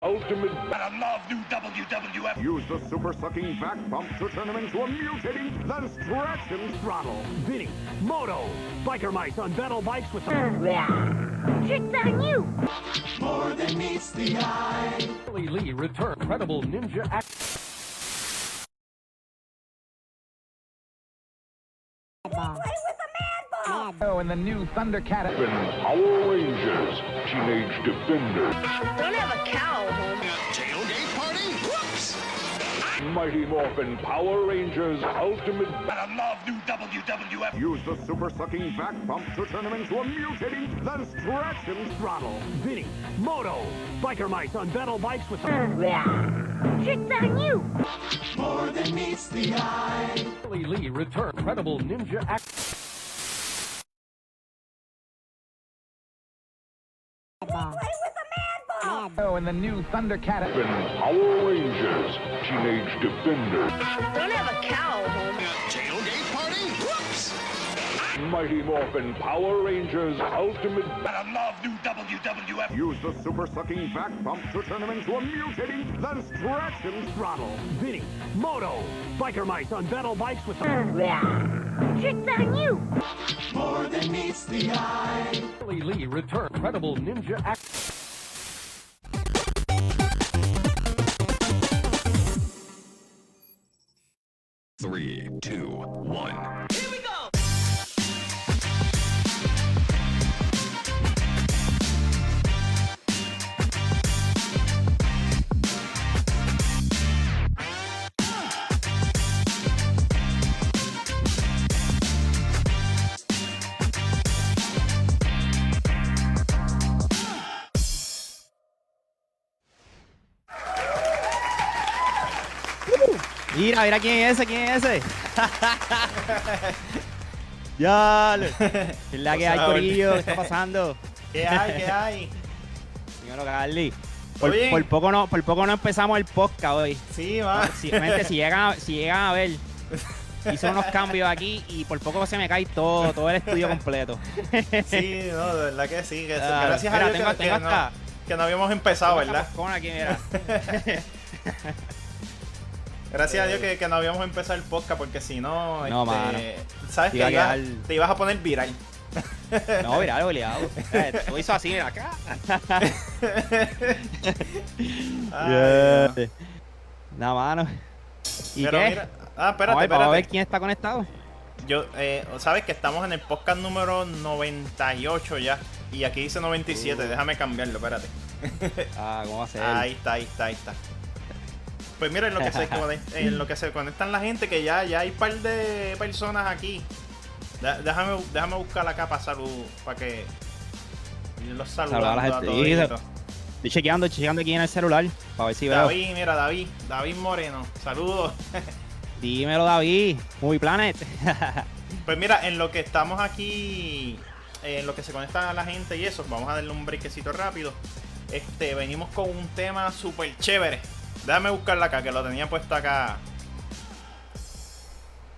Ultimate. And I love new WWF. Use the super sucking back pump to turn him into a mutating, then stretch and throttle. Vinny, Moto, biker mice on battle bikes with Tricks on you! More than meets the eye. Lee return. Incredible ninja act. Play with the man ball! Oh, and the new Thundercat. Power Rangers, Teenage Defenders. Don't have a cow, home. Tailgate party? Whoops! Mighty Morphin Power Rangers Ultimate. And I love new WWF. Use the super sucking back pump to turn him into a mutating, then stretch and throttle. Vinny, Moto, biker mice on battle bikes with Tricks on you! More than meets the eye. Lee return. Incredible ninja act. Play with the man ball! Oh, and the new Thundercat. Power Rangers, Teenage Defenders. Don't have a cow, home. Tailgate party? Whoops! Mighty Morphin Power Rangers Ultimate. And I love new WWF. Use the super sucking back pump to turn him into a mutating, then stretch and throttle. Vinny, Moto, biker mice on battle bikes with Tricks on you! More than meets the eye. Lee return. Incredible ninja act. Three, two, one. Mira, mira quién es ese. Ya, es la que hay, corillo. ¿Qué está pasando? ¿Qué hay? Dímelo, Carly. Oye. Por poco no empezamos el podcast hoy. Sí, va. Gente, si llegan a ver, hice unos cambios aquí y por poco se me cae todo el estudio completo. Sí, no, de verdad que sí. Ah, Gracias mira, a Dios que no habíamos empezado, ¿verdad? Con aquí, mira. Gracias a Dios que no habíamos empezado el podcast, porque si no, No, mano. sabes Iba que a te ibas a poner viral. No, mira, obligado. Tú hizo así, mira, acá. Ay, Nada, mano. ¿Y pero qué? mira, Vamos a ver quién está conectado. Yo, sabes que estamos en el podcast número 98 ya. Y aquí dice 97, déjame cambiarlo, espérate. ¿Cómo va a ser? Ahí está. Pues mira, en lo que se conectan la gente, que ya hay un par de personas aquí. Déjame buscar acá para que los saludando Saludar a la a gente. todos. Estoy chequeando aquí en el celular para ver si veo. David, mira, David Moreno, saludos. Dímelo, David. Movie Planet. Pues mira, en lo que estamos aquí, en lo que se conecta a la gente y eso, vamos a darle un brequecito rápido. Venimos con un tema súper chévere. Déjame buscarla acá, que lo tenía puesto acá.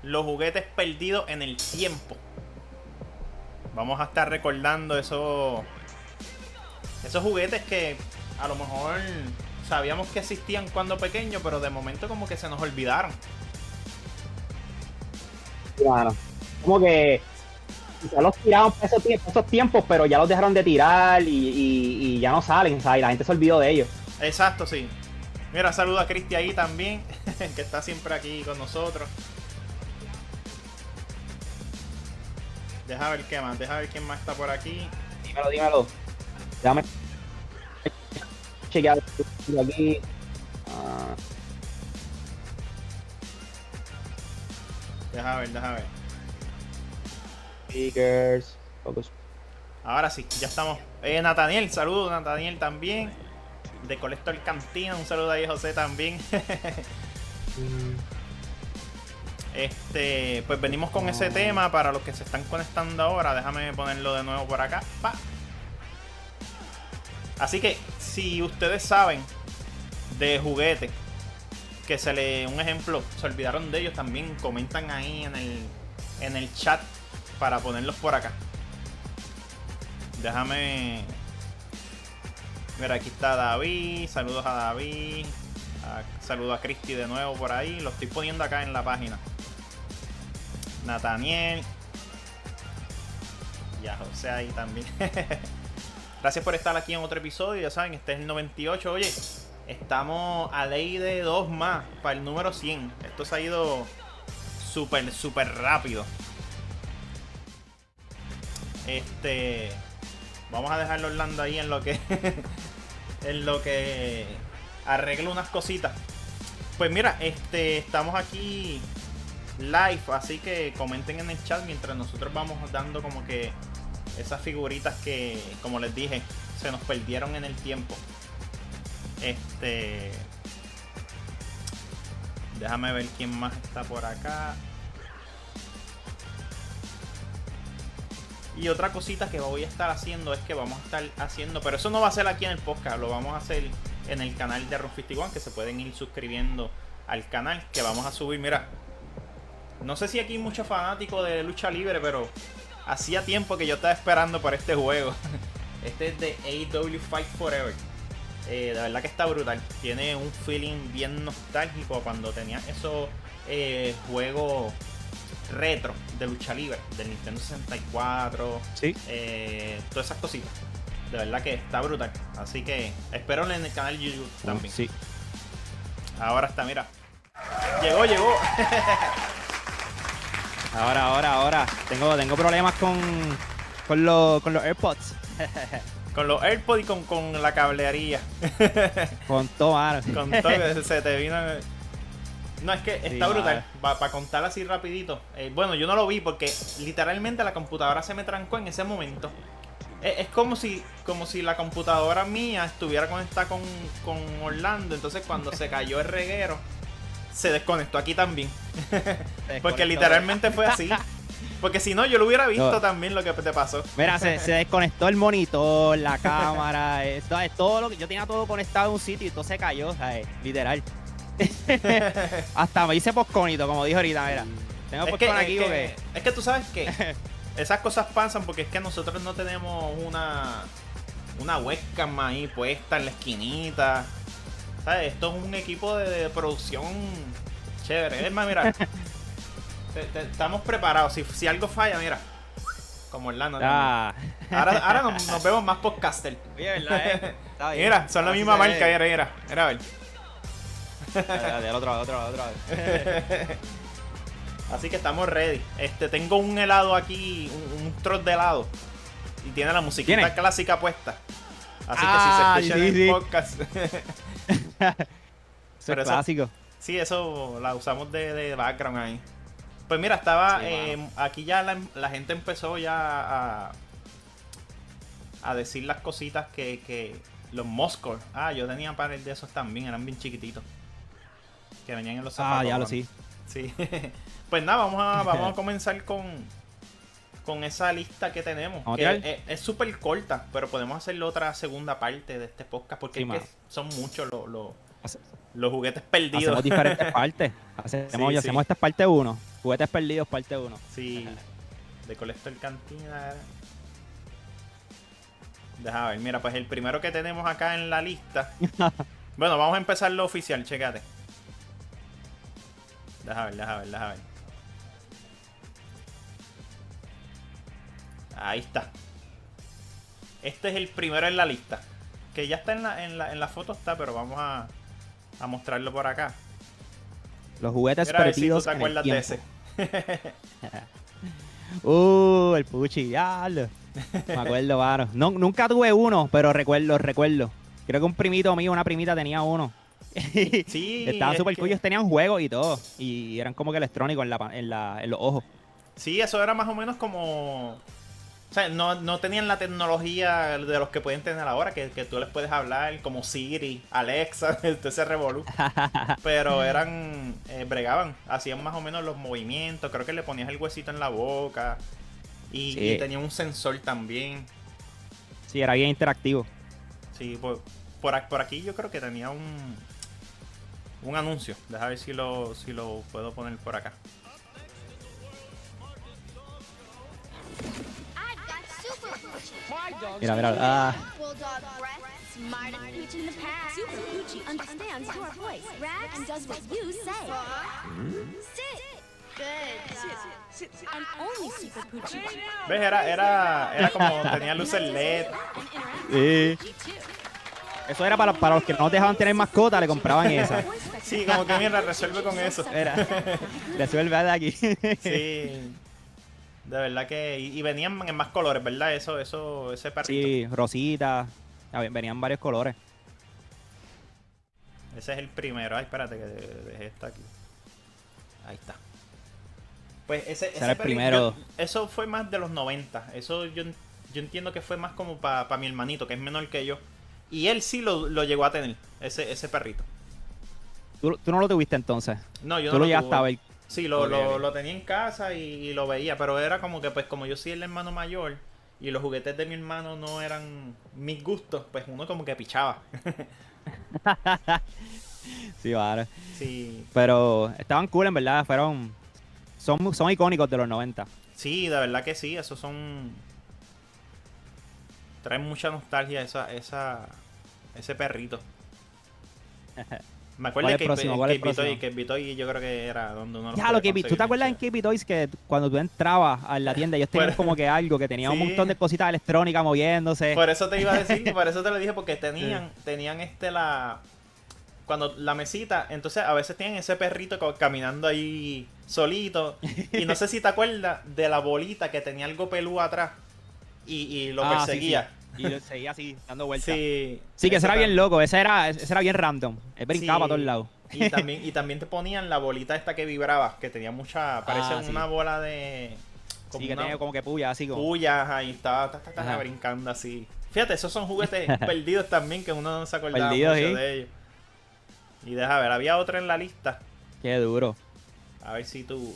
Los juguetes perdidos en el tiempo. Vamos a estar recordando esos juguetes que a lo mejor sabíamos que existían cuando pequeños, pero de momento como que se nos olvidaron. Claro. Como que ya los tiraron para esos tiempos, pero ya los dejaron de tirar y ya no salen, ¿sabes? Y la gente se olvidó de ellos. Exacto, sí. Mira, saluda a Cristi ahí también, que está siempre aquí con nosotros. Deja ver quién más está por aquí. Dímelo. Déjame chequear aquí. Deja ver. Speakers. Focus. Ahora sí, ya estamos. Nathaniel, saludos, Nathaniel también. De Colector Cantina, un saludo ahí a José también. Pues venimos con ese tema para los que se están conectando ahora. Déjame ponerlo de nuevo por acá. ¡Pa! Así que, si ustedes saben de juguetes que un ejemplo, se olvidaron de ellos, también comentan ahí en el chat para ponerlos por acá. Déjame Mira, aquí está David. Saludos a David. Saludos a Cristi de nuevo por ahí. Lo estoy poniendo acá en la página. Nathaniel. Y a José ahí también. Gracias por estar aquí en otro episodio. Ya saben, este es el 98. Oye, estamos a ley de 2 más para el número 100. Esto se ha ido súper rápido. Vamos a dejarlo Orlando ahí en lo que en lo que arreglo unas cositas. Pues mira, estamos aquí live, así que comenten en el chat mientras nosotros vamos dando como que esas figuritas que, como les dije, se nos perdieron en el tiempo. Déjame ver quién más está por acá. Y otra cosita que voy a estar haciendo es que vamos a estar haciendo, pero eso no va a ser aquí en el podcast, lo vamos a hacer en el canal de Room 51, que se pueden ir suscribiendo al canal, que vamos a subir. Mira, no sé si aquí hay muchos fanáticos de lucha libre, pero hacía tiempo que yo estaba esperando por este juego. Este es de AEW Fight Forever. De verdad que está brutal. Tiene un feeling bien nostálgico cuando tenía esos juegos retro de lucha libre del Nintendo 64. Sí. Todas esas cositas. De verdad que está brutal. Así que espero en el canal de YouTube también. Sí. Ahora está, mira. Llegó. Ahora. Tengo problemas con los AirPods. Con los AirPods y con la cablería. Con todo, mano. Con todo que se te vino. No, es que está brutal. Para contar así rapidito. Bueno, yo no lo vi porque literalmente la computadora se me trancó en ese momento. Es como si la computadora mía estuviera conectada con Orlando. Entonces cuando se cayó el reguero, se desconectó aquí también. Porque literalmente fue así. Porque si no, yo lo hubiera visto también lo que te pasó. Mira, se desconectó el monitor, la cámara, todo lo que yo tenía todo conectado en un sitio y todo se cayó, ¿sabes? Literal. Hasta me hice posconito, como dijo ahorita, mira. Tengo poscon aquí porque... Es que tú sabes que esas cosas pasan porque es que nosotros no tenemos una webcam ahí puesta en la esquinita. ¿Sabes? Esto es un equipo de producción chévere. Es más, mira, estamos preparados. Si algo falla, mira. Como Orlando. Ahora nos vemos más podcaster. Oye, ¿verdad? Está bien. Mira, son la misma marca. Mira, a ver. Del otro. Así que estamos ready. Tengo un helado aquí, un trot de helado. Y tiene la musiquita clásica puesta. Así que si se escucha en el podcast. Eso es clásico. Sí, eso la usamos de background ahí. Pues mira, estaba aquí ya la gente empezó ya a decir las cositas que los Moscore. Yo tenía pares de esos también, eran bien chiquititos. Que venían en los zapatos. Ya lo sí. Sí. Pues nada, vamos a comenzar con esa lista que tenemos. Que es súper corta, pero podemos hacerle otra segunda parte de este podcast porque es que son muchos los juguetes perdidos. Hacemos diferentes partes. Hacemos esta parte 1. Juguetes perdidos, parte 1. Sí. De Collector Cantina. Deja ver, mira, pues el primero que tenemos acá en la lista. Bueno, vamos a empezar lo oficial, checate. Deja ver. Ahí está. Este es el primero en la lista. Que ya está en la foto está, pero vamos a mostrarlo por acá. Los juguetes mira, perdidos. Si tú te acuerdas de ese. El Puchi, diablo. Me acuerdo, mano. No, nunca tuve uno, pero recuerdo. Creo que un primito mío, una primita tenía uno. Sí. Estaban súper cool, ellos tenían juegos y todo. Y eran como que electrónicos en los ojos. Sí, eso era más o menos como... O sea, no tenían la tecnología de los que pueden tener ahora, que tú les puedes hablar como Siri, Alexa, ese revolú. Pero eran, bregaban, hacían más o menos los movimientos, creo que le ponías el huesito en la boca y tenía un sensor también. Sí, era bien interactivo. Sí, por aquí yo creo que tenía un anuncio. Deja ver si lo puedo poner por acá. Mira. Smartest pooch in the pack. Super Poochie understands your voice, raps, and does what you say. Sit. Good. And only Super Poochie. ¿Ves? Era como tenía luces LED. Sí. Eso era para los que no dejaban tener mascota, le compraban esa. Sí, como que mira, resuelve con eso. Era. Resuelve de aquí. Sí. De verdad que. Y venían en más colores, ¿verdad? Ese perrito. Sí, rosita. Venían varios colores. Ese es el primero. Ay, espérate que dejé esta aquí. Ahí está. Pues ese Será el perrito, primero. eso fue más de los 90. Eso yo entiendo que fue más como para mi hermanito, que es menor que yo. Y él sí lo llegó a tener, ese perrito. ¿Tú no lo tuviste entonces? No, yo ¿Tú no lo llegaste tuve. a ver? Sí, lo tenía en casa y lo veía, pero era como que, pues, como yo soy el hermano mayor y los juguetes de mi hermano no eran mis gustos, pues uno como que pichaba. Sí, vale. Sí, Pero estaban cool, en verdad. Son icónicos de los 90. sí, de verdad que sí, esos son... Traen mucha nostalgia ese perrito. Me acuerdo ¿Cuál es que el próximo? ¿Cuál es el próximo? Cape Toy yo creo que era donde uno Ya, lo que ¿tú te acuerdas en Capey Toys que cuando tú entrabas a la tienda, ellos tenían como que algo que tenía un Sí. montón de cositas electrónicas moviéndose? Por eso te iba a decir, por eso te lo dije, porque tenían cuando la mesita, entonces a veces tienen ese perrito caminando ahí solito. Y no sé si te acuerdas de la bolita que tenía algo pelú atrás y lo perseguía. Sí, sí. Y lo seguía así, dando vueltas. Sí, Sí, que ese era bien loco. loco, ese era bien random. Él brincaba para todos lados. Y también te ponían la bolita esta que vibraba, que tenía parece sí. una bola de... Sí, que tenía como que puya, así como. puyas, ahí estaba Ajá. brincando así. Fíjate, esos son juguetes perdidos también, que uno no se acordaba Perdidos, mucho sí. de ellos. Y deja ver, había otro en la lista. Qué duro. A ver si tú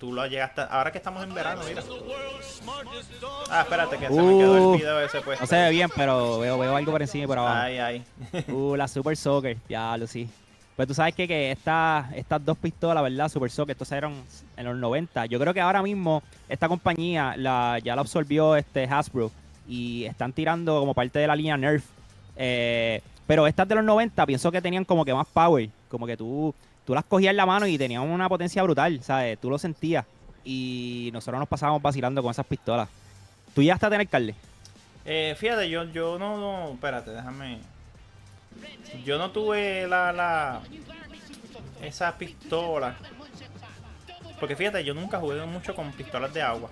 lo llegaste. Ahora que estamos en verano, mira. Ah, espérate, que se me quedó el video ese puesto. No se ve bien, pero veo algo por encima y por abajo. Ay. La Super Soccer, ya lo sí. Pues tú sabes que estas dos pistolas, ¿verdad? Super Soccer, estos eran en los 90. Yo creo que ahora mismo esta compañía ya la absorbió Hasbro y están tirando como parte de la línea Nerf. Pero estas de los 90 pienso que tenían como que más power. Como que tú las cogías en la mano y tenían una potencia brutal, ¿sabes? Tú lo sentías. Y nosotros nos pasábamos vacilando con esas pistolas. ¿Tú ya hasta tener Carly? Fíjate, yo no, espérate, déjame. Yo no tuve esa pistola. Porque fíjate, yo nunca jugué mucho con pistolas de agua.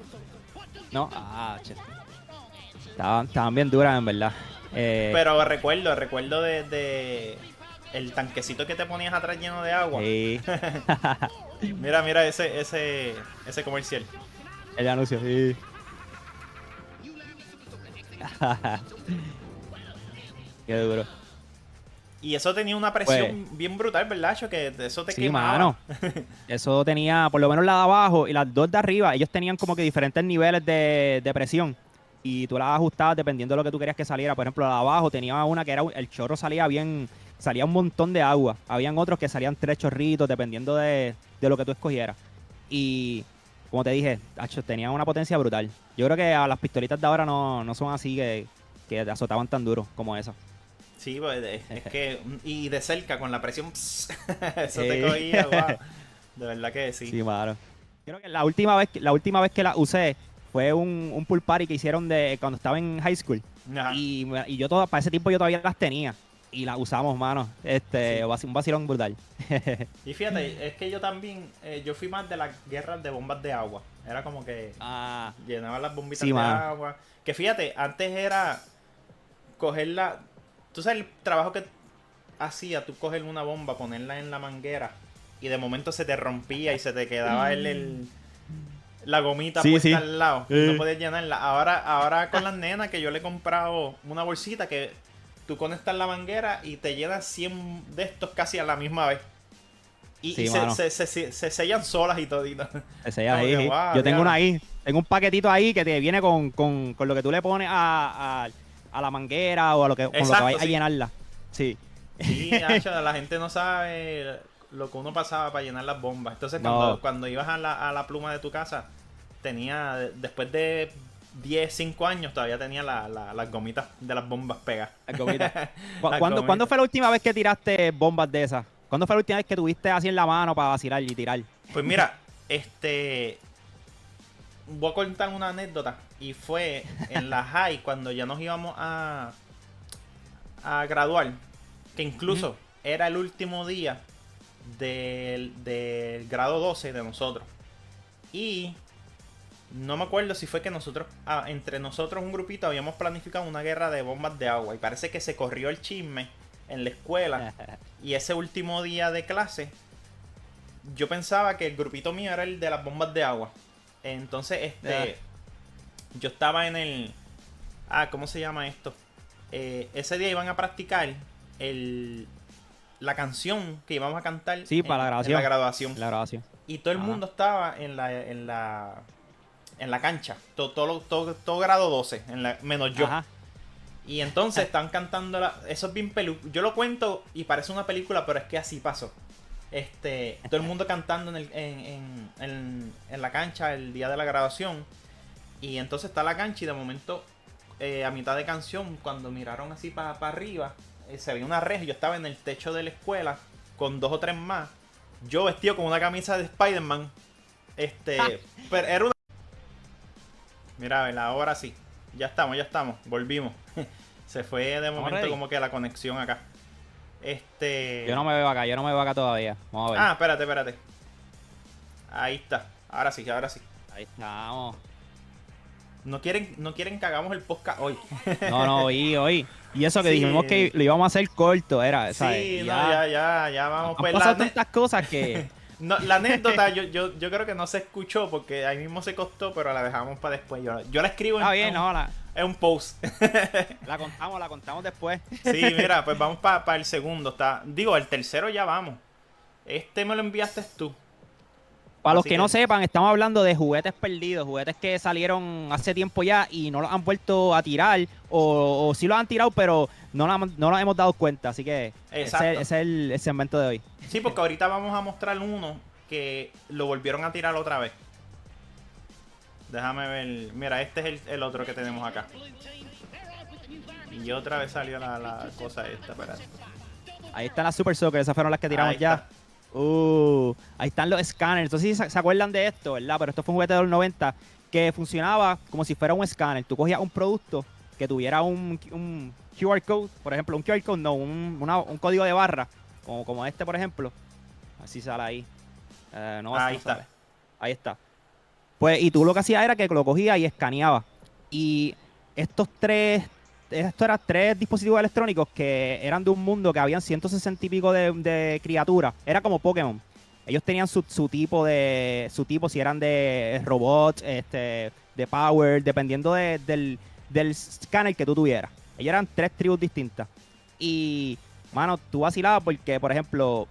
No, che. Estaban bien duras, en verdad. Pero recuerdo de el tanquecito que te ponías atrás lleno de agua. Sí. Mira ese comercial. El anuncio, sí. Qué duro. Y eso tenía una presión bien brutal, ¿verdad, Cho? Que eso te Sí, quemaba. mano. Eso tenía, por lo menos la de abajo y las dos de arriba, ellos tenían como que diferentes niveles de presión. Y tú las ajustabas dependiendo de lo que tú querías que saliera. Por ejemplo, la de abajo tenía una que el chorro salía un montón de agua. Habían otros que salían 3 chorritos, dependiendo de lo que tú escogieras. Y como te dije, tenían una potencia brutal. Yo creo que a las pistolitas de ahora no son así que te azotaban tan duro como esa. Sí, pues es que... Y de cerca, con la presión... eso te cogía, wow. De verdad que sí. Sí, mano. Creo que la última vez que la usé fue un pool party que hicieron cuando estaba en high school. Ajá. Y yo para ese tiempo yo todavía las tenía. Y las usamos, mano. Un vacilón brutal. Y fíjate, es que yo también... yo fui más de las guerras de bombas de agua. Era como que... llenaba las bombitas Sí, de mano. agua. Que fíjate, antes era... cogerla... Tú sabes el trabajo que hacía, tú coger una bomba, ponerla en la manguera y de momento se te rompía y se te quedaba la gomita puesta al lado. Y no podías llenarla. Ahora con las nenas que yo le he comprado una bolsita que tú conectas la manguera y te llenas 100 de estos casi a la misma vez. Y se sellan solas y toditas. Se sellan ahí. Sí. Yo tengo una ahí. Tengo un paquetito ahí que te viene con lo que tú le pones a la manguera o a lo que, con lo que vayas a llenarla. Sí. Sí, la gente no sabe lo que uno pasaba para llenar las bombas. Entonces, cuando ibas a la pluma de tu casa, tenía, después de 10, 5 años todavía tenía las gomitas de las bombas pegadas. Las gomitas. Las ¿Cuándo gomitas. fue la última vez que tiraste bombas de esas? ¿Cuándo fue la última vez que tuviste así en la mano para vacilar y tirar? Pues mira, voy a contar una anécdota. Y fue en la high cuando ya nos íbamos a graduar. Que incluso era el último día del grado 12 de nosotros. Y no me acuerdo si fue que nosotros, entre nosotros un grupito, habíamos planificado una guerra de bombas de agua. Y parece que se corrió el chisme en la escuela. Y ese último día de clase, yo pensaba que el grupito mío era el de las bombas de agua. Entonces, yo estaba en el... ¿cómo se llama esto? Ese día iban a practicar la canción que íbamos a cantar Para la grabación. en la graduación. La grabación. Y todo el mundo estaba en la cancha. Todo grado 12, menos yo. Ajá. Y entonces están cantando eso es bien yo lo cuento y parece una película, pero es que así pasó. Todo el mundo cantando en la cancha el día de la graduación. Y entonces está la cancha y de momento, a mitad de canción, cuando miraron así para arriba, se veía una reja. Yo estaba en el techo de la escuela con 2 o 3 más. Yo vestido con una camisa de Spider-Man. Pero era una... Mira, a ver, ahora sí. Ya estamos. Volvimos. Se fue de momento ready. como que la conexión acá. Yo no me veo acá todavía. Vamos a ver. Espérate. Ahí está. Ahora sí. Ahí estamos. No quieren que hagamos el podcast hoy. No, hoy. Y eso que Sí. dijimos que lo íbamos a hacer corto, ¿sabes? Sí, Y ya vamos. Han Pues pasado tantas cosas que... no, la anécdota yo creo que no se escuchó porque ahí mismo se costó, pero la dejamos para después. Yo la escribo Está bien, en un post. la contamos después. Sí, mira, pues vamos para el segundo. El tercero ya vamos. Me lo enviaste tú. Para los Así que no que- sepan, estamos hablando de juguetes perdidos, juguetes que salieron hace tiempo ya y no los han vuelto a tirar, o sí los han tirado, pero no nos hemos dado cuenta. Así que Exacto. ese es el segmento de hoy. Sí, porque ahorita vamos a mostrar uno que lo volvieron a tirar otra vez. Déjame ver. Mira, este es el otro que tenemos acá. Y otra vez salió la cosa esta. Espérate. Ahí están las Super Soccer, esas fueron las que tiramos Ahí ya. está. Ahí están los escáneres. Entonces, ¿se acuerdan de esto, verdad? Pero esto fue un juguete de los 90 que funcionaba como si fuera un escáner. Tú cogías un producto que tuviera un QR code, por ejemplo, un QR code, no, un código de barra, como este, por ejemplo. Así sale ahí. Ahí está. sale. Ahí está. Pues, y tú lo que hacías era que lo cogías y escaneabas. Y esto eran 3 dispositivos electrónicos que eran de un mundo que habían 160 y pico de criaturas. Era como Pokémon. Ellos tenían su tipo, si eran de robots, de power, dependiendo del scanner que tú tuvieras. Ellos eran 3 tribus distintas. Y, mano, tú vacilabas porque, por ejemplo,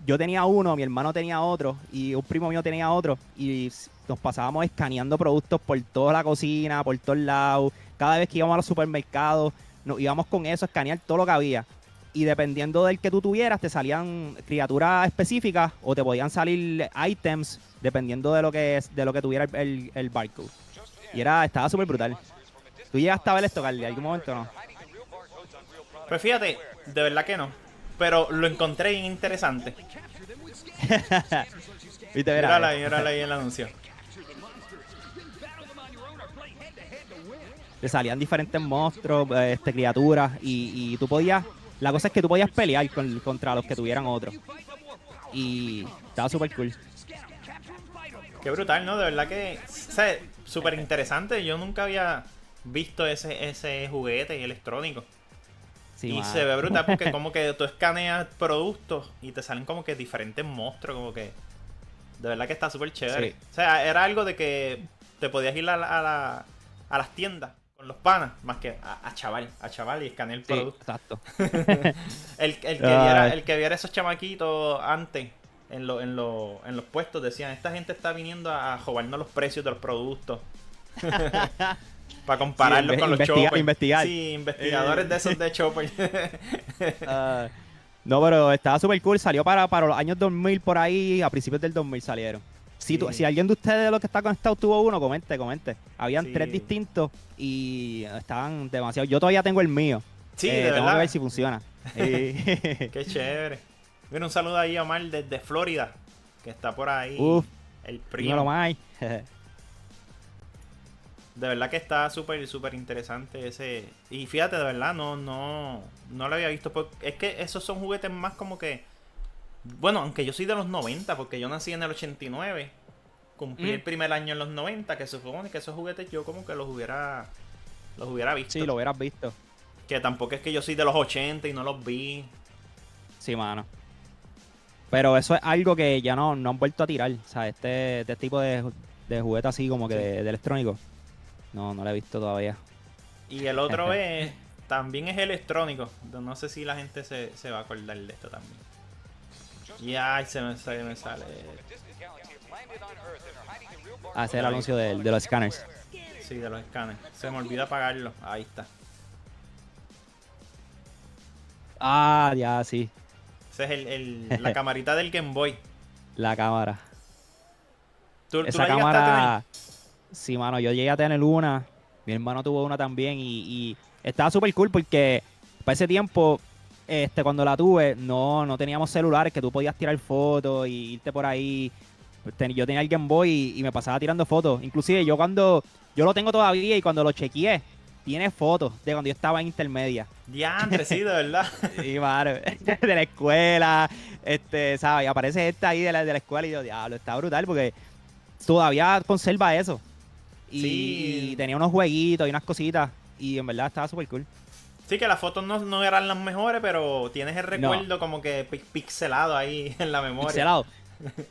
yo tenía uno, mi hermano tenía otro y un primo mío tenía otro. Y nos pasábamos escaneando productos por toda la cocina, por todos lados. Cada vez que íbamos a los supermercados, nos íbamos con eso a escanear todo lo que había. Y dependiendo del que tú tuvieras, te salían criaturas específicas o te podían salir items dependiendo de lo que tuviera el barcode. Y estaba súper brutal. ¿Tú llegaste a ver esto, Carly, en algún momento o no? Pues fíjate, de verdad que no. Pero lo encontré bien interesante. ¿Viste? Mírala ahí en el anuncio. Te salían diferentes monstruos, criaturas, y tú podías... La cosa es que tú podías pelear contra los que tuvieran otros. Y estaba súper cool. Qué brutal, ¿no? De verdad que... O sea, súper interesante. Yo nunca había visto ese juguete electrónico. Sí, y man. se ve brutal porque como que tú escaneas productos y te salen como que diferentes monstruos, como que... De verdad que está súper chévere. Sí. O sea, era algo de que te podías ir a las tiendas con los panas, más que a chaval y escanear el Sí, producto. exacto. El que viera esos chamaquitos antes en los puestos decían, esta gente está viniendo a robarnos los precios de los productos. Para compararlos Sí, con los choppers. investigar. Sí, investigadores de esos de chopper. No, pero estaba súper cool. Salió para los años 2000 por ahí. A principios del 2000 salieron. Si, Sí. si alguien de ustedes de los que está conectado tuvo uno, comente. Habían Sí. 3 distintos y estaban demasiado. Yo todavía tengo el mío. Sí, de Tengo verdad. que ver si funciona. Qué chévere. Mira, un saludo ahí a Omar desde Florida, que está por ahí. Uf, El dímelo, primo. Mike. De verdad que está súper, súper interesante ese. Y fíjate, de verdad, no lo había visto. Es que esos son juguetes más como que. Bueno, aunque yo soy de los 90, porque yo nací en el 89. Cumplí el primer año en los 90, que se supone que esos juguetes yo como que los hubiera visto. Sí, lo hubieras visto. Que tampoco es que yo soy de los 80 y no los vi. Sí, mano. Pero eso es algo que ya no han vuelto a tirar. O sea, este tipo de juguete así como que Sí. de electrónico. No lo he visto todavía. Y el otro también es electrónico. No sé si la gente se va a acordar de esto también. Y ay, se me sale. Ah, ese es el anuncio de los scanners. Sí, de los escáneres. Se me olvida apagarlo. Ahí está. Ah, ya, sí. Ese es la camarita del Game Boy. La cámara. ¿Tú Esa la llegaste a cámara. Sí, mano, yo llegué a tener una. Mi hermano tuvo una también. Y estaba súper cool porque para ese tiempo, cuando la tuve, no teníamos celulares que tú podías tirar fotos y irte por ahí. Yo tenía el Game Boy y me pasaba tirando fotos. Inclusive yo lo tengo todavía y cuando lo chequeé, tiene fotos de cuando yo estaba en intermedia. Diantre, sí, de verdad. Sí, mano, de la escuela, ¿sabes? Y aparece esta ahí de la escuela y yo, diablo, está brutal porque todavía conserva eso. Sí. Y tenía unos jueguitos y unas cositas y en verdad estaba súper cool. Sí, que las fotos no eran las mejores, pero tienes el recuerdo como que pixelado ahí en la memoria. Pixelado.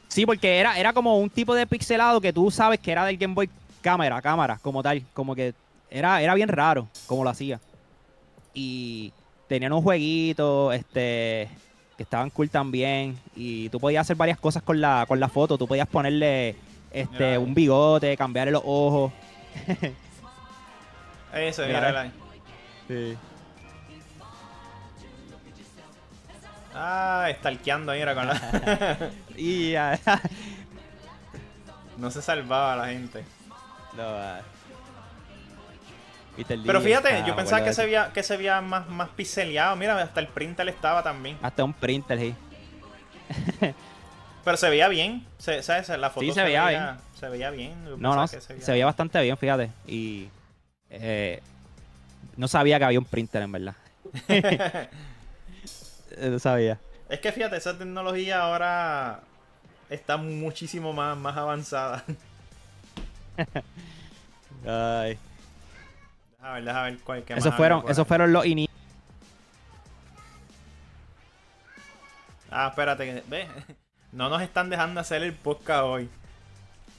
Sí, porque era como un tipo de pixelado que tú sabes que era del Game Boy cámara, como tal. Como que era bien raro como lo hacía. Y tenían un jueguito, que estaban cool también. Y tú podías hacer varias cosas con la foto. Tú podías ponerle Mira. un bigote, cambiarle los ojos. Eso, Mira, mira. Sí. Ah, stalkeando, mira, con la... Y ya. No se salvaba la gente. No, Viste el Pero día, fíjate, yo pensaba me acuerdo que se veía más pixeleado. Mira, hasta el printer estaba también. hasta un printer, sí. Pero se veía bien. ¿Sabes? La foto Sí, se veía bien. Se veía bien. Yo No, pensaba que se veía bastante bien, fíjate. Y no sabía que había un printer, en verdad. No sabía. Es que fíjate, esa tecnología ahora está muchísimo más avanzada. Ay. Deja ver cuál que más Esos había por ahí. fueron los inicios. Ah, espérate, ve. No nos están dejando hacer el podcast hoy.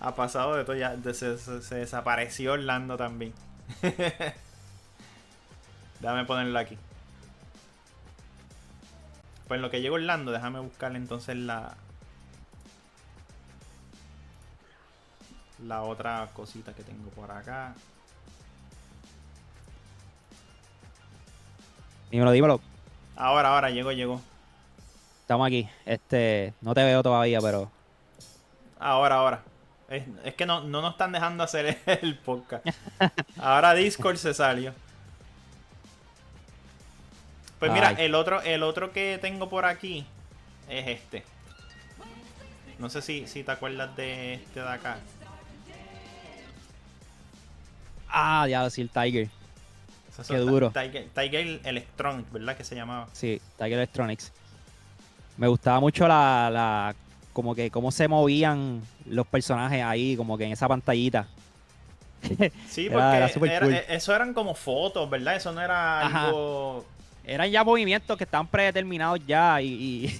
Ha pasado de todo ya. Se desapareció Orlando también. Déjame ponerlo aquí. Pues en lo que llegó Orlando, déjame buscarle entonces la otra cosita que tengo por acá. Dímelo. Ahora, llegó. Estamos aquí. No te veo todavía, pero. Ahora. Es que no nos están dejando hacer el podcast. Ahora Discord se salió. Pues mira, Ay. el otro que tengo por aquí es este. No sé si te acuerdas de este de acá. Ah, ya, sí, el Tiger. Esos Qué son duro. Tiger Electronic, ¿verdad? Que se llamaba. Sí, Tiger Electronics. Me gustaba mucho como que cómo se movían los personajes ahí, como que en esa pantallita. Sí, Era porque super cool. eso eran como fotos, ¿verdad? Eso no era Ajá. algo... Eran ya movimientos que estaban predeterminados ya Sí,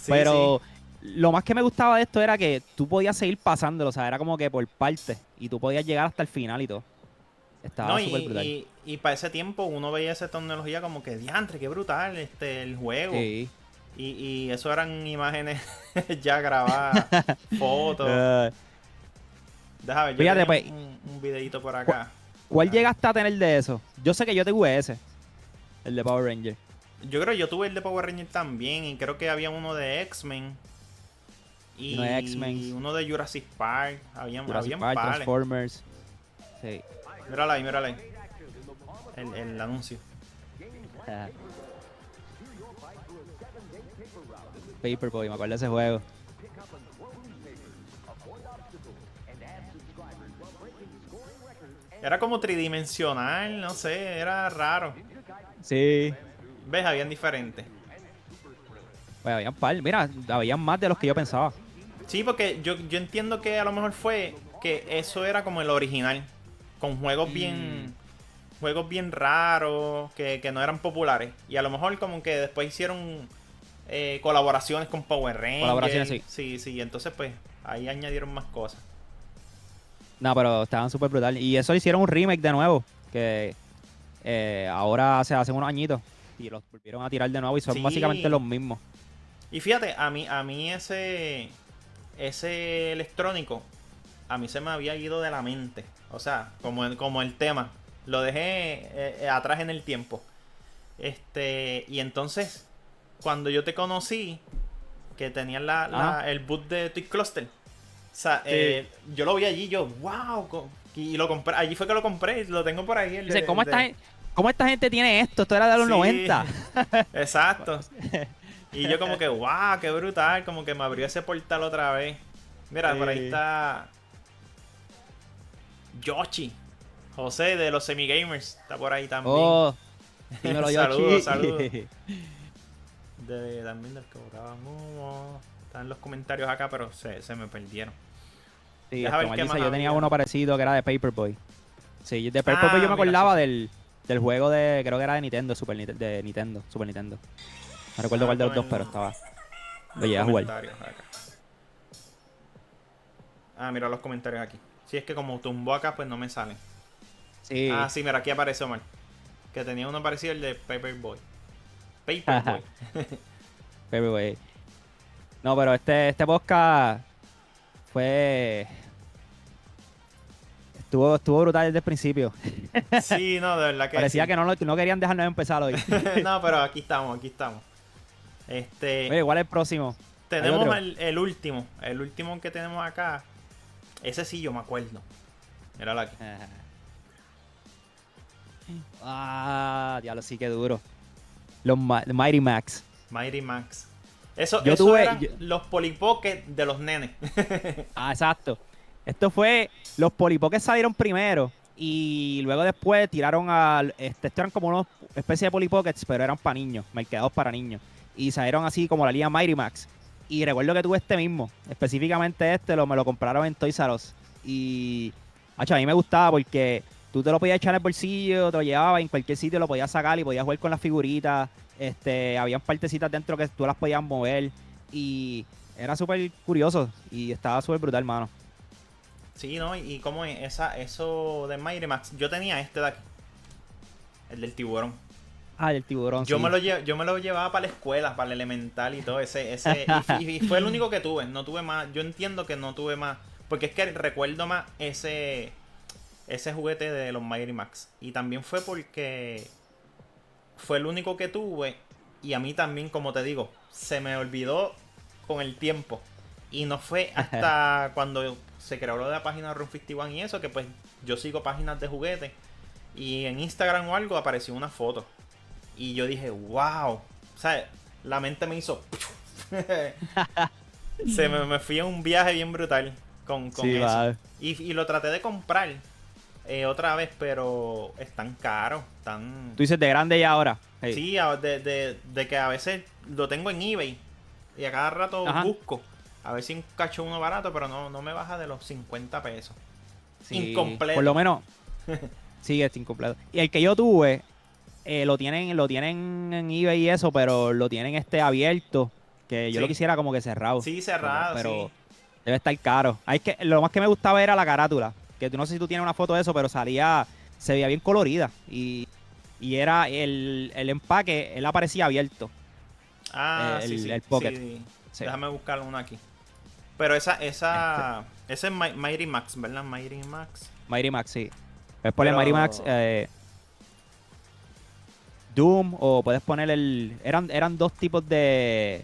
pero lo más que me gustaba de esto era que tú podías seguir pasándolo, o sea, era como que por partes y tú podías llegar hasta el final y todo. Estaba No, súper brutal. y para ese tiempo uno veía esa tecnología como que diantre, qué brutal el juego. Sí. Y eso eran imágenes ya grabadas, fotos. Déjame ver, yo Fíjate, tenía pues, un videito por acá. ¿Cuál llegaste a tener de eso? Yo sé que yo tuve ese, el de Power Ranger. Yo creo que yo tuve el de Power Ranger también. Y creo que había uno de X-Men. Y uno de X-Men. uno de Jurassic Park. Habían Jurassic Park, pales. Transformers. Sí. Mírala ahí, mírala ahí. El anuncio. Paperboy, me acuerdo de ese juego. Era como tridimensional, no sé, era raro. Sí. ¿Ves? Habían diferentes. Pues habían par, mira, habían más de los que yo pensaba. Sí, porque yo entiendo que a lo mejor fue que eso era como el original. Con juegos bien. Juegos bien raros. Que no eran populares. Y a lo mejor como que después hicieron colaboraciones con Power Rangers. Colaboraciones, sí. Sí. Entonces pues ahí añadieron más cosas. No, pero estaban súper brutal. Y eso hicieron un remake de nuevo. Que ahora se hacen unos añitos. Y los volvieron a tirar de nuevo. Y son Sí. básicamente los mismos. Y fíjate, a mí ese electrónico, a mí se me había ido de la mente. O sea, como el tema. Lo dejé atrás en el tiempo. Y entonces, cuando yo te conocí, que tenías el boot de Toy Cluster. O sea, Sí. yo lo vi allí, wow. Y lo compré, allí fue que lo compré, lo tengo por ahí. Dice, ¿cómo esta gente tiene esto? Esto era de los Sí. 90. Exacto. Y yo como que, wow, qué brutal. Como que me abrió ese portal otra vez. Mira, por ahí Sí. está Yoshi. José de los Semigamers. Está por ahí también. Oh, dímelo, Yoshi. Saludos. También del que botábamos. Están los comentarios acá, pero se me perdieron. Sí, Deja ver Omar qué dice, más yo tenía había. uno parecido que era de Paperboy. Sí, de Paperboy yo me mira, acordaba sí. del juego de, creo que era de Nintendo, Super Nintendo. No recuerdo cuál de los dos, pero estaba. Lo llegué a jugar. Comentarios acá. Mira los comentarios aquí. Si es que como tumbó acá, pues no me salen. Sí. Sí, mira, aquí aparece Omar. Que tenía uno parecido al de Paperboy. Paperboy. Paperboy. No, pero este podcast fue... Estuvo brutal desde el principio. Sí, no, de verdad que Parecía sí. que no querían dejarnos empezar hoy. No, pero aquí estamos. Oye, igual el próximo. Tenemos otro? el último. El último que tenemos acá. Ese sí yo me acuerdo. Míralo aquí. Diablo, sí que duro. Los Mighty Max. Mighty Max. Eso tuve- eran los Polly Pocket de los nenes. Exacto. Esto fue... Los Polly Pocket salieron primero. Y luego después tiraron al... Estos eran como unos especie de Polly Pockets, pero eran para niños. Mercados para niños. Y salieron así como la línea Mighty Max. Y recuerdo que tuve este mismo. Específicamente me lo compraron en Toys R Us. Y... a mí me gustaba porque... Tú te lo podías echar en el bolsillo, te lo llevabas en cualquier sitio, lo podías sacar y podías jugar con las figuritas. Habían partecitas dentro que tú las podías mover. Y era súper curioso y estaba súper brutal, mano. Sí, ¿no? Y como eso de Mighty Max. Yo tenía este de aquí. El del tiburón. El tiburón, Yo sí. me lo llevaba para la escuela, para el elemental y todo. Y fue el único que tuve. No tuve más. Yo entiendo que no tuve más. Porque es que recuerdo más ese juguete de los Mighty Max. Y también fue porque fue el único que tuve. Y a mí también, como te digo, se me olvidó con el tiempo. Y no fue hasta cuando se creó lo de la página Room 51 y eso, que pues yo sigo páginas de juguetes. Y en Instagram o algo apareció una foto. Y yo dije, wow. O sea, la mente me hizo... me fui a un viaje bien brutal con Sí, eso. va. Y lo traté de comprar otra vez, pero están caros. Están... Tú dices de grande ya ahora. Hey. Sí, de que a veces lo tengo en eBay. Y a cada rato Ajá. busco. A ver si cacho uno barato, pero no me baja de los 50 pesos. Sí, Incompleto. Por lo menos. Sí, es incompleto. Y el que yo tuve, lo tienen en eBay y eso, pero lo tienen abierto. Que yo Sí. lo quisiera como que cerrado. Sí, cerrado, pero sí. debe estar caro. Lo más que me gustaba era la carátula. Que tú no sé si tú tienes una foto de eso, pero se veía bien colorida. Y era el empaque, él aparecía abierto. el Pocket. Sí. Sí. Déjame buscar una aquí. Pero ese es Mighty Max, ¿verdad? Mighty Max. Mighty Max, sí. Puedes poner Pero- Mighty Max Doom o puedes poner eran dos tipos de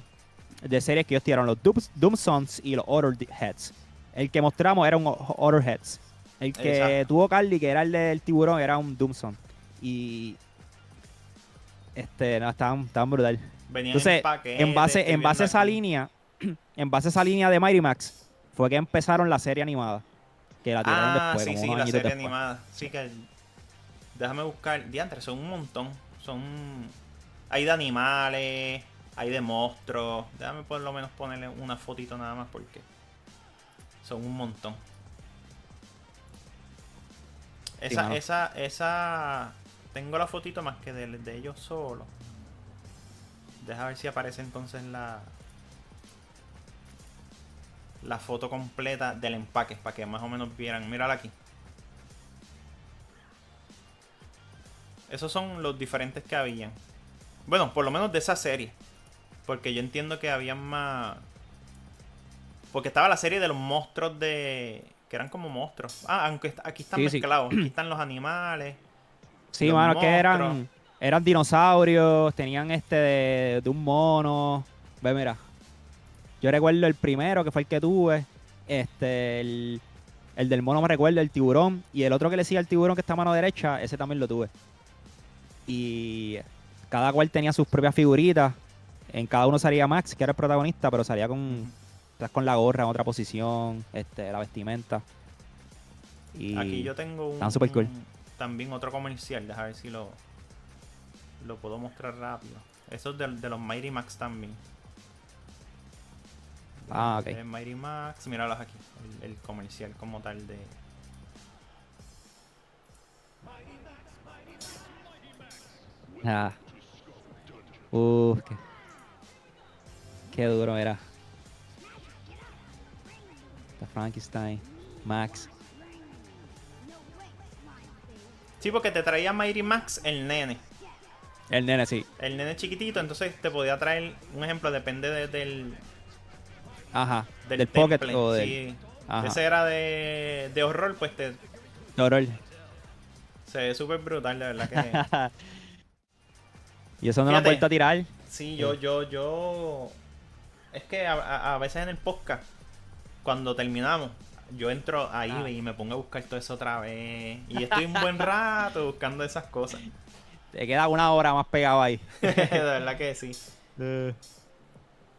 de series que ellos tiraron, los Doom Sons y los Other Heads. El que mostramos era un Other Heads. El que Exacto. tuvo Carly, que era el del tiburón, era un Doom Son. Y no, estaban brutal. Venían Entonces, paquete, en base estoy a viendo esa aquí. línea, en base a esa línea de Mighty Max, fue que empezaron la serie animada. Que la tiraron después, sí, como sí, unos la añitos serie después. animada. Sí que... Déjame buscar. Diantre, son un montón. Hay de animales, hay de monstruos. Déjame por lo menos ponerle una fotito nada más porque son un montón. mano. Esa... Tengo la fotito más que de ellos solo. Deja ver si aparece entonces la foto completa del empaque para que más o menos vieran. Mírala aquí. Esos son los diferentes que habían. Bueno, por lo menos de esa serie. Porque yo entiendo que habían más... Porque estaba la serie de los monstruos que eran como monstruos. Aunque aquí están Sí, sí. mezclados. Aquí están los animales. Sí, los mano, que monstruos. eran dinosaurios, tenían de un mono. Ve, mira. Yo recuerdo el primero, que fue el que tuve. El del mono me recuerdo, el tiburón. Y el otro que le sigue al tiburón, que está a mano derecha, ese también lo tuve. Y cada cual tenía sus propias figuritas. En cada uno salía Max, que era el protagonista, pero salía con la gorra en otra posición, la vestimenta. Y Aquí yo tengo estaban super cool. también otro comercial. Deja ver si lo puedo mostrar rápido. Eso es de los Mighty Max también. Ok. De Mighty Max, míralos aquí. El comercial como tal de... Ah. Qué duro era. The Frankenstein, Max. Sí, porque te traía Mighty Max el nene. El nene, sí. El nene chiquitito, entonces te podía traer un ejemplo, depende del Ajá. del Del Pocket temple. o del... Sí. Ajá. Ese era de horror, pues Horror. se ve súper brutal, de verdad que... Y eso no lo han Fíjate. vuelto a tirar. Sí, yo... Es que a veces en el podcast, cuando terminamos, yo entro ahí y me pongo a buscar todo eso otra vez. Y estoy un buen rato buscando esas cosas. Te queda una hora más pegado ahí. De verdad que sí.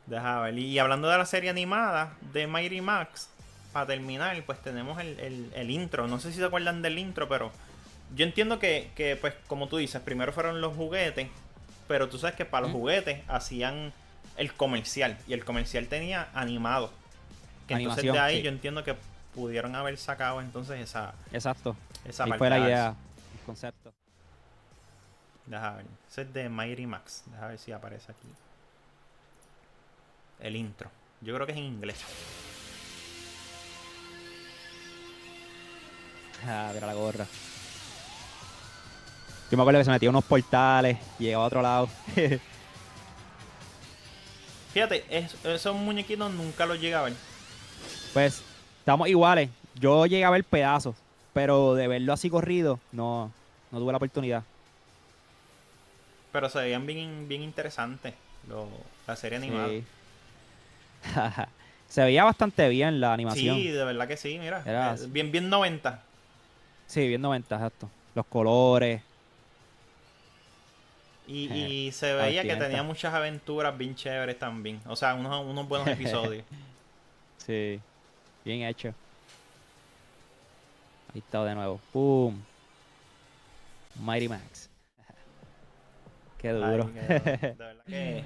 Deja ver. Y hablando de la serie animada de Mighty Max, para terminar, pues tenemos el intro. No sé si se acuerdan del intro, pero yo entiendo que, pues, como tú dices, primero fueron los juguetes, pero tú sabes que para los juguetes hacían el comercial, y el comercial tenía animado. Que entonces Animación, de ahí sí. yo entiendo que pudieron haber sacado entonces Exacto. esa Ahí parte. fue la Ah, idea, el concepto. Deja ver. Ese es de Mighty Max. Deja ver si aparece aquí. El intro. Yo creo que es en inglés. Mira la gorra. Yo me acuerdo que se metía unos portales y llegaba a otro lado. Fíjate, esos muñequitos nunca los llegué a ver. Pues, estamos iguales. Yo llegué a ver pedazos, pero de verlo así corrido, no tuve la oportunidad. Pero se veían bien interesantes. La serie animada. Sí. Se veía bastante bien la animación. Sí, de verdad que sí, mira. Era Bien 90. Sí, bien 90, exacto. Los colores. Y se veía que vestimenta. tenía muchas aventuras bien chéveres también. O sea, unos buenos episodios. Sí, bien hecho. Ahí está de nuevo. ¡Pum! Mighty Max. Qué duro. Ay, de verdad que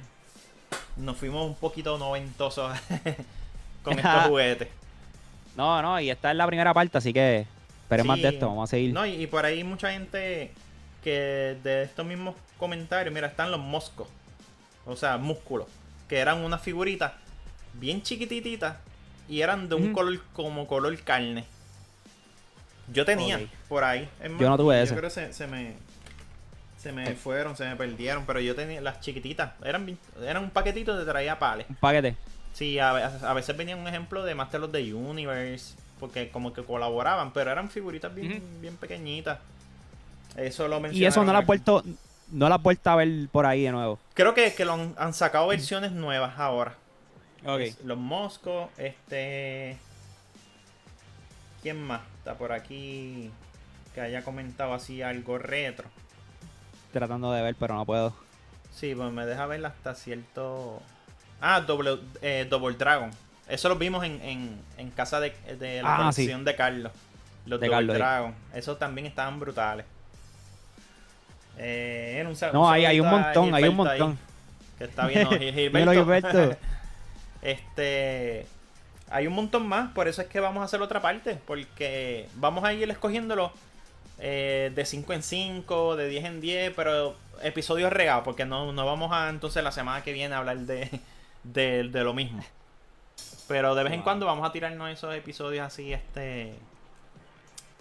nos fuimos un poquito noventosos con estos juguetes. No, y esta es la primera parte, así que esperen más Sí. de esto. Vamos a seguir. No, y por ahí mucha gente que de estos mismos comentarios, mira, están los moscos. O sea, músculos. Que eran unas figuritas bien chiquitititas y eran de un color como color carne. Yo tenía Ok. por ahí. Es más, Yo no tuve yo ese. creo que se me fueron, se me perdieron, pero yo tenía las chiquititas. Eran un paquetito que traía pales. Un paquete. Sí, a veces venía un ejemplo de Master of the Universe, porque como que colaboraban, pero eran figuritas bien pequeñitas. Eso lo mencionaron. Y eso no aquí. la has vuelto a ver por ahí de nuevo. Creo que lo han sacado versiones nuevas ahora. Ok. Los Moscos, ¿quién más está por aquí que haya comentado así algo retro? Tratando de ver, pero no puedo. Sí, pues me deja ver hasta cierto... Double Dragon. Eso lo vimos en casa de la colección de Carlos. Los De Double Carlos, Dragon. Esos también estaban brutales. No, hay un saludito a montón, hay un Gilberto ahí, montón. que está viendo Dímelo, Gilberto. Hay un montón más, por eso es que vamos a hacer otra parte, porque vamos a ir escogiéndolo de 5 en 5, de 10 en 10, pero episodios regados, porque no vamos a entonces la semana que viene a hablar de lo mismo. Pero de vez en cuando vamos a tirarnos esos episodios así,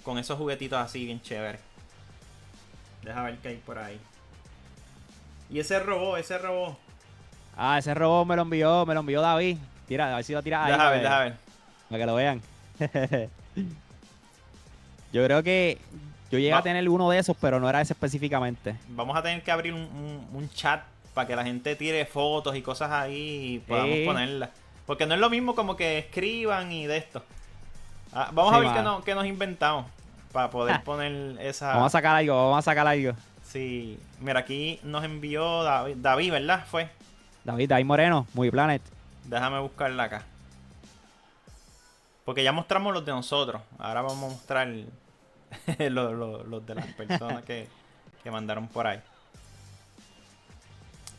con esos juguetitos así bien chéveres. Deja ver qué hay por ahí. Y ese robot. Ah, ese robot me lo envió David. Tira, a ver si lo tiras ahí. Deja ver. Para que lo vean. Yo creo que yo llegué a tener uno de esos, pero no era ese específicamente. Vamos a tener que abrir un chat para que la gente tire fotos y cosas ahí y podamos ponerlas. Porque no es lo mismo como que escriban y de esto. Vamos a ver qué nos inventamos para poder poner esa... Vamos a sacar algo. Sí, mira, aquí nos envió David, ¿verdad? Fue. David Moreno, Muy Planet. Déjame buscarla acá. Porque ya mostramos los de nosotros. Ahora vamos a mostrar los de las personas que mandaron por ahí.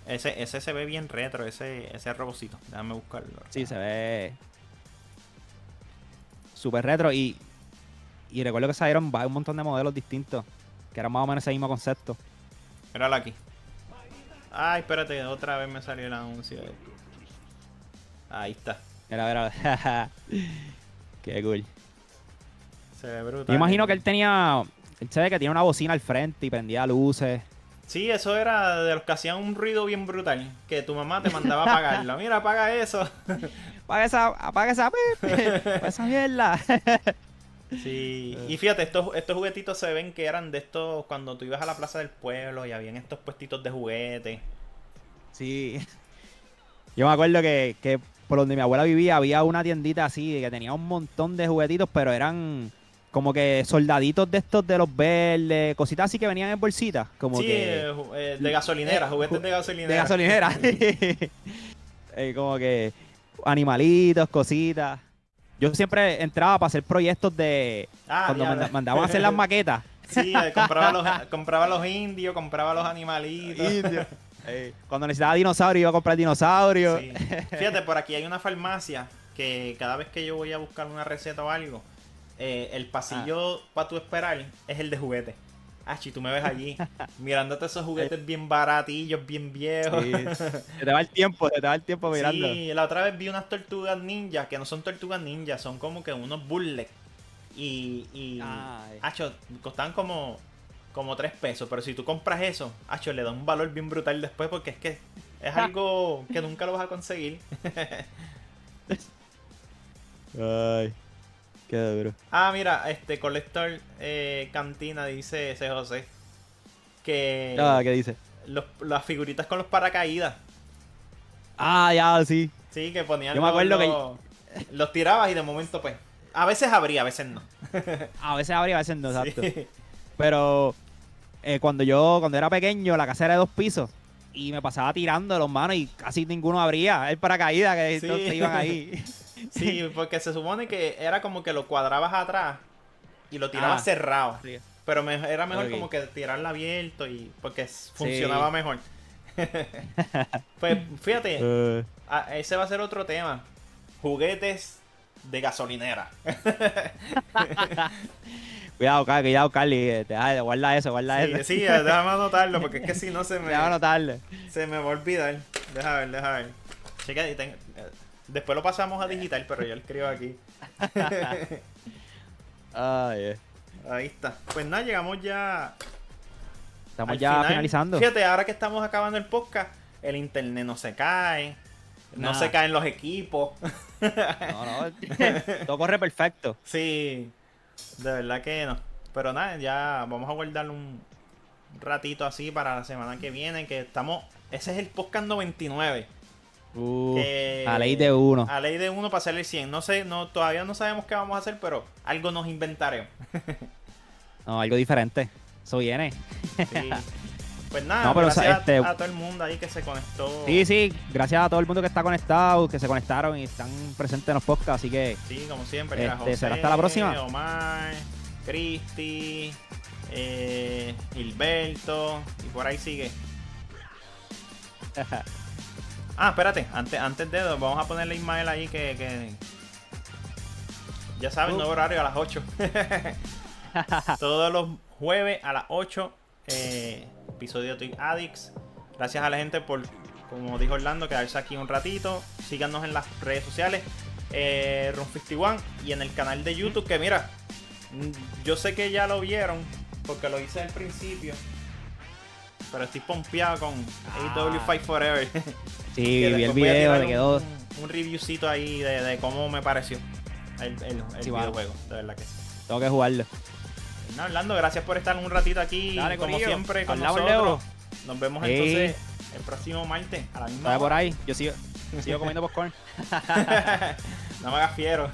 Ese se ve bien retro, ese robocito. Déjame buscarlo. Sí, se ve súper retro y recuerdo que salieron un montón de modelos distintos que eran más o menos ese mismo concepto. Míralo aquí. Ay, espérate, otra vez me salió el anuncio. Ahí está. Mira. Qué cool. Se ve brutal. Yo imagino que él se ve que tiene una bocina al frente y prendía luces. Sí, eso era de los que hacían un ruido bien brutal. Que tu mamá te mandaba a apagarlo. Mira, apaga eso. Apaga esa mierda. Sí, y fíjate, estos juguetitos se ven que eran de estos cuando tú ibas a la plaza del pueblo y habían estos puestitos de juguetes. Sí. Yo me acuerdo que por donde mi abuela vivía había una tiendita así que tenía un montón de juguetitos, pero eran como que soldaditos de estos de los verdes, cositas así que venían en bolsitas. Como sí, que, de gasolinera, juguetes de gasolinera. De gasolinera. Como que animalitos, cositas. Yo siempre entraba para hacer proyectos de... cuando mandaban a hacer las maquetas. Sí, compraba los indios, compraba los animalitos. Cuando necesitaba dinosaurio iba a comprar dinosaurio. Sí. Fíjate, por aquí hay una farmacia que cada vez que yo voy a buscar una receta o algo, el pasillo para tú esperar es el de juguetes. Tú me ves allí mirándote esos juguetes bien baratillos, bien viejos. Sí. Se te va el tiempo mirando. Sí, la otra vez vi unas tortugas ninja, que no son tortugas ninja, son como que unos bullets. Y costaban como 3 pesos, pero si tú compras eso, le da un valor bien brutal después porque es que es algo que nunca lo vas a conseguir. Ay, qué duro. Mira, Collector Cantina dice ese José que ¿Qué dice? las figuritas con los paracaídas. Ya, sí. Sí, que ponían Yo me acuerdo los tirabas y de momento pues a veces abría, a veces no. A veces abría, a veces no, exacto. Sí. Pero cuando era pequeño, la casa era de 2 pisos y me pasaba tirando los manos y casi ninguno abría el paracaídas que entonces iban ahí. Sí, porque se supone que era como que lo cuadrabas atrás y lo tirabas cerrado. Sí. Pero era mejor como que tirarlo abierto y porque funcionaba mejor. Pues fíjate, ese va a ser otro tema. Juguetes de gasolinera. Cuidado, Carly. Guarda eso. Sí, déjame anotarlo porque es que si no se me va a olvidar. Deja ver. Checa, después lo pasamos a digital, pero yo lo escribo aquí. Ahí está. Pues nada, llegamos ya. Estamos ya finalizando. Fíjate, ahora que estamos acabando el podcast, el internet no se cae. No se caen los equipos. No. Todo corre perfecto. Sí. De verdad que no. Pero nada, ya vamos a guardar un ratito así para la semana que viene. Que estamos. Ese es el podcast 99. Que A ley de uno. A ley de uno para hacer el 100. No sé, todavía no sabemos qué vamos a hacer, pero algo nos inventaremos. No, algo diferente. Eso viene. Sí. Pues nada, No, pero, gracias o sea, a todo el mundo ahí que se conectó. Sí, gracias a todo el mundo que está conectado, que se conectaron y están presentes en los podcasts, así que Sí, como siempre. Mira, José, será hasta la próxima. Omar, Cristi, Gilberto, y por ahí sigue. Espérate, antes de eso, vamos a ponerle a Ismael ahí que ya saben, nuevo horario a las 8. Todos los jueves a las 8, episodio de Addicts. Gracias a la gente por, como dijo Orlando, quedarse aquí un ratito. Síganos en las redes sociales, Run51, y en el canal de YouTube, que mira, yo sé que ya lo vieron porque lo hice al principio, pero estoy pompeado con AEW Fight Forever. sí, Que vi el después voy a video, tirar le quedó. un reviewcito ahí de cómo me pareció el Sí, bueno. videojuego, de verdad que sí. Tengo que jugarlo. No, Orlando, gracias por estar un ratito aquí, Dale, como corillo. siempre, con Hablamos nosotros. luego. Nos vemos Sí. entonces el próximo martes a la misma ¿Sabes por hora. ahí? Yo sigo comiendo popcorn. No me hagas fiero.